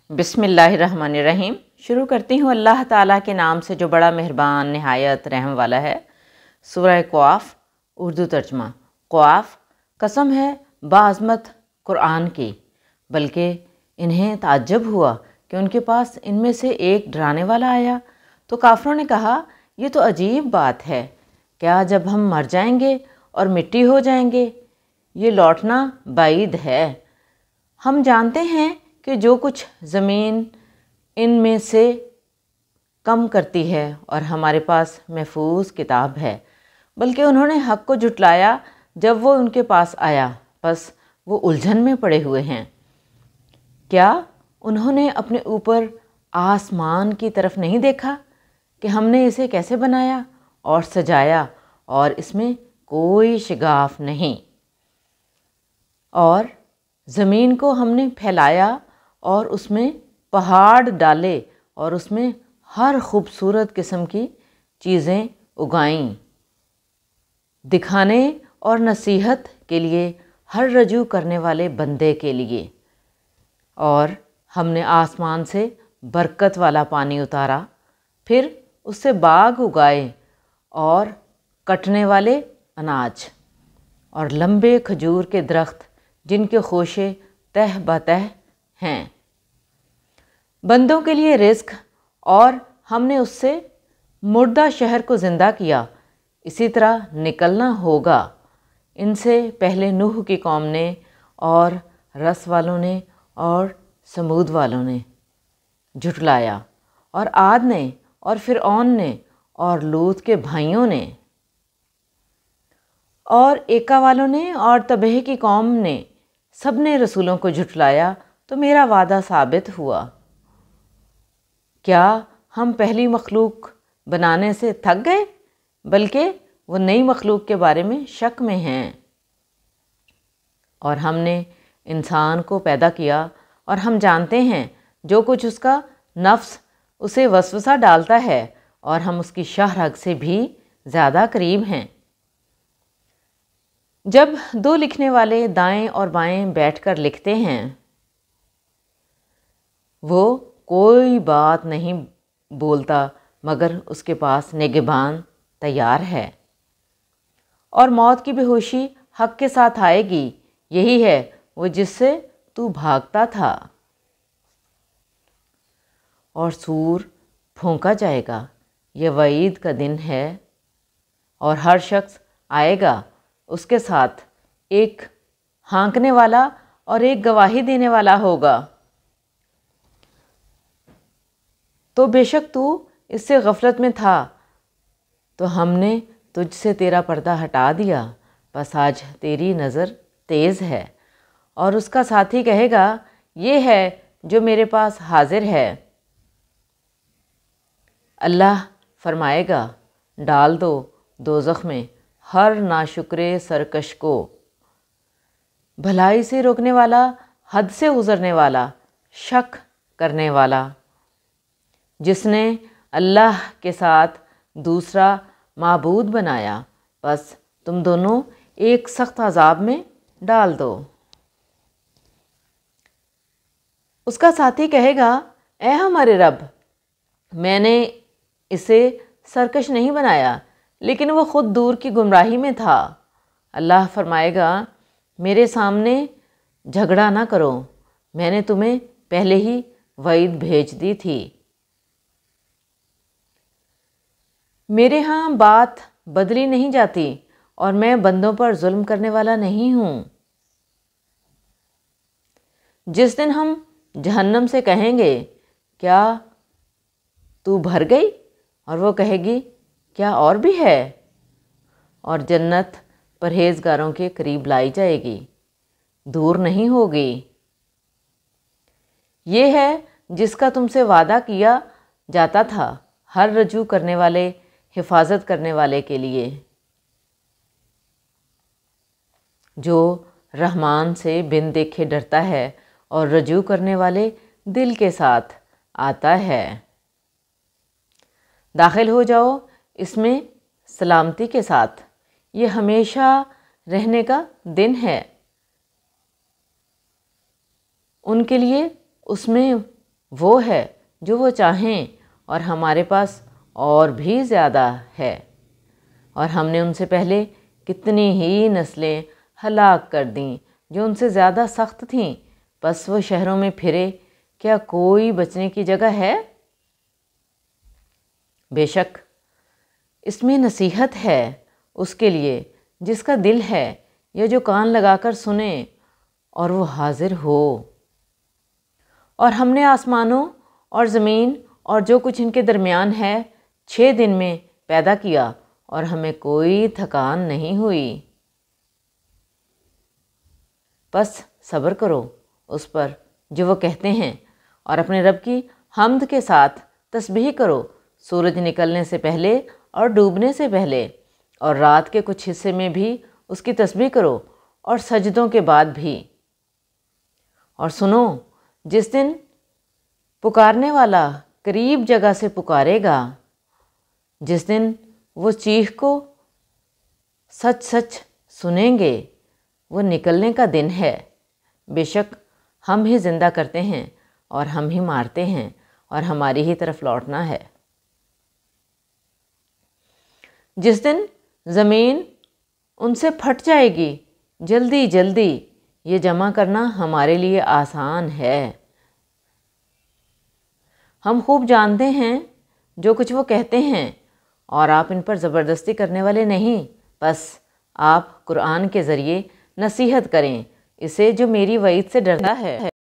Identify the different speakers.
Speaker 1: بسم اللہ الرحمن الرحیم۔ شروع کرتی ہوں اللہ تعالیٰ کے نام سے جو بڑا مہربان نہایت رحم والا ہے۔ سورہ قاف، اردو ترجمہ۔ قاف، قسم ہے باعظمت قرآن کی، بلکہ انہیں تعجب ہوا کہ ان کے پاس ان میں سے ایک ڈرانے والا آیا تو کافروں نے کہا یہ تو عجیب بات ہے، کیا جب ہم مر جائیں گے اور مٹی ہو جائیں گے؟ یہ لوٹنا بعید ہے۔ ہم جانتے ہیں کہ جو کچھ زمین ان میں سے کم کرتی ہے اور ہمارے پاس محفوظ کتاب ہے، بلکہ انہوں نے حق کو جھٹلایا جب وہ ان کے پاس آیا، بس وہ الجھن میں پڑے ہوئے ہیں۔ کیا انہوں نے اپنے اوپر آسمان کی طرف نہیں دیکھا کہ ہم نے اسے کیسے بنایا اور سجایا اور اس میں کوئی شگاف نہیں، اور زمین کو ہم نے پھیلایا اور اس میں پہاڑ ڈالے اور اس میں ہر خوبصورت قسم کی چیزیں اگائیں، دکھانے اور نصیحت کے لیے ہر رجوع کرنے والے بندے کے لیے۔ اور ہم نے آسمان سے برکت والا پانی اتارا، پھر اس سے باغ اگائے اور کٹنے والے اناج اور لمبے کھجور کے درخت جن کے خوشے تہ بتہ ہیں، بندوں کے لیے رزق، اور ہم نے اس سے مردہ شہر کو زندہ کیا۔ اسی طرح نکلنا ہوگا۔ ان سے پہلے نوح کی قوم نے اور رس والوں نے اور سمود والوں نے جھٹلایا، اور عاد نے اور فرعون نے اور لوط کے بھائیوں نے اور ایکا والوں نے اور تبہ کی قوم نے، سب نے رسولوں کو جھٹلایا تو میرا وعدہ ثابت ہوا۔ کیا ہم پہلی مخلوق بنانے سے تھک گئے؟ بلکہ وہ نئی مخلوق کے بارے میں شک میں ہیں۔ اور ہم نے انسان کو پیدا کیا اور ہم جانتے ہیں جو کچھ اس کا نفس اسے وسوسہ ڈالتا ہے، اور ہم اس کی شاہ رگ سے بھی زیادہ قریب ہیں۔ جب دو لکھنے والے دائیں اور بائیں بیٹھ کر لکھتے ہیں، وہ کوئی بات نہیں بولتا مگر اس کے پاس نگہبان تیار ہے، اور موت کی بے ہوشی حق کے ساتھ آئے گی، یہی ہے وہ جس سے تو بھاگتا تھا۔ اور سور پھونکا جائے گا، یہ وعید کا دن ہے، اور ہر شخص آئے گا، اس کے ساتھ ایک ہانکنے والا اور ایک گواہی دینے والا ہوگا۔ تو بے شک تو اس سے غفلت میں تھا، تو ہم نے تجھ سے تیرا پردہ ہٹا دیا، بس آج تیری نظر تیز ہے۔ اور اس کا ساتھی کہے گا یہ ہے جو میرے پاس حاضر ہے۔ اللہ فرمائے گا ڈال دو دوزخ میں ہر ناشکرے سرکش کو، بھلائی سے روکنے والا، حد سے گزرنے والا، شک کرنے والا، جس نے اللہ کے ساتھ دوسرا معبود بنایا، بس تم دونوں ایک سخت عذاب میں ڈال دو۔ اس کا ساتھی کہے گا اے ہمارے رب، میں نے اسے سرکش نہیں بنایا، لیکن وہ خود دور کی گمراہی میں تھا۔ اللہ فرمائے گا میرے سامنے جھگڑا نہ کرو، میں نے تمہیں پہلے ہی وعید بھیج دی تھی۔ میرے ہاں بات بدلی نہیں جاتی، اور میں بندوں پر ظلم کرنے والا نہیں ہوں۔ جس دن ہم جہنم سے کہیں گے کیا تو بھر گئی، اور وہ کہے گی کیا اور بھی ہے، اور جنت پرہیزگاروں کے قریب لائی جائے گی، دور نہیں ہوگی۔ یہ ہے جس کا تم سے وعدہ کیا جاتا تھا، ہر رجوع کرنے والے، حفاظت کرنے والے کے لیے، جو رحمان سے بن دیکھے ڈرتا ہے اور رجوع کرنے والے دل کے ساتھ آتا ہے۔ داخل ہو جاؤ اس میں سلامتی کے ساتھ، یہ ہمیشہ رہنے کا دن ہے۔ ان کے لیے اس میں وہ ہے جو وہ چاہیں، اور ہمارے پاس اور بھی زیادہ ہے، اور ہم نے ان سے پہلے کتنی ہی نسلیں ہلاک کر دیں جو ان سے زیادہ سخت تھیں، بس وہ شہروں میں پھرے، کیا کوئی بچنے کی جگہ ہے؟ بے شک اس میں نصیحت ہے اس کے لیے جس کا دل ہے یا جو کان لگا کر سنے اور وہ حاضر ہو۔ اور ہم نے آسمانوں اور زمین اور جو کچھ ان کے درمیان ہے 6 دن میں پیدا کیا، اور ہمیں کوئی تھکان نہیں ہوئی۔ بس صبر کرو اس پر جو وہ کہتے ہیں، اور اپنے رب کی حمد کے ساتھ تسبیح کرو، سورج نکلنے سے پہلے اور ڈوبنے سے پہلے، اور رات کے کچھ حصے میں بھی اس کی تسبیح کرو، اور سجدوں کے بعد بھی۔ اور سنو، جس دن پکارنے والا قریب جگہ سے پکارے گا، جس دن وہ چیخ کو سچ سچ سنیں گے، وہ نکلنے کا دن ہے۔ بے شک ہم ہی زندہ کرتے ہیں اور ہم ہی مارتے ہیں، اور ہماری ہی طرف لوٹنا ہے۔ جس دن زمین ان سے پھٹ جائے گی، جلدی جلدی یہ جمع کرنا ہمارے لیے آسان ہے۔ ہم خوب جانتے ہیں جو کچھ وہ کہتے ہیں، اور آپ ان پر زبردستی کرنے والے نہیں، بس آپ قرآن کے ذریعے نصیحت کریں اسے جو میری وعید سے ڈرتا ہے۔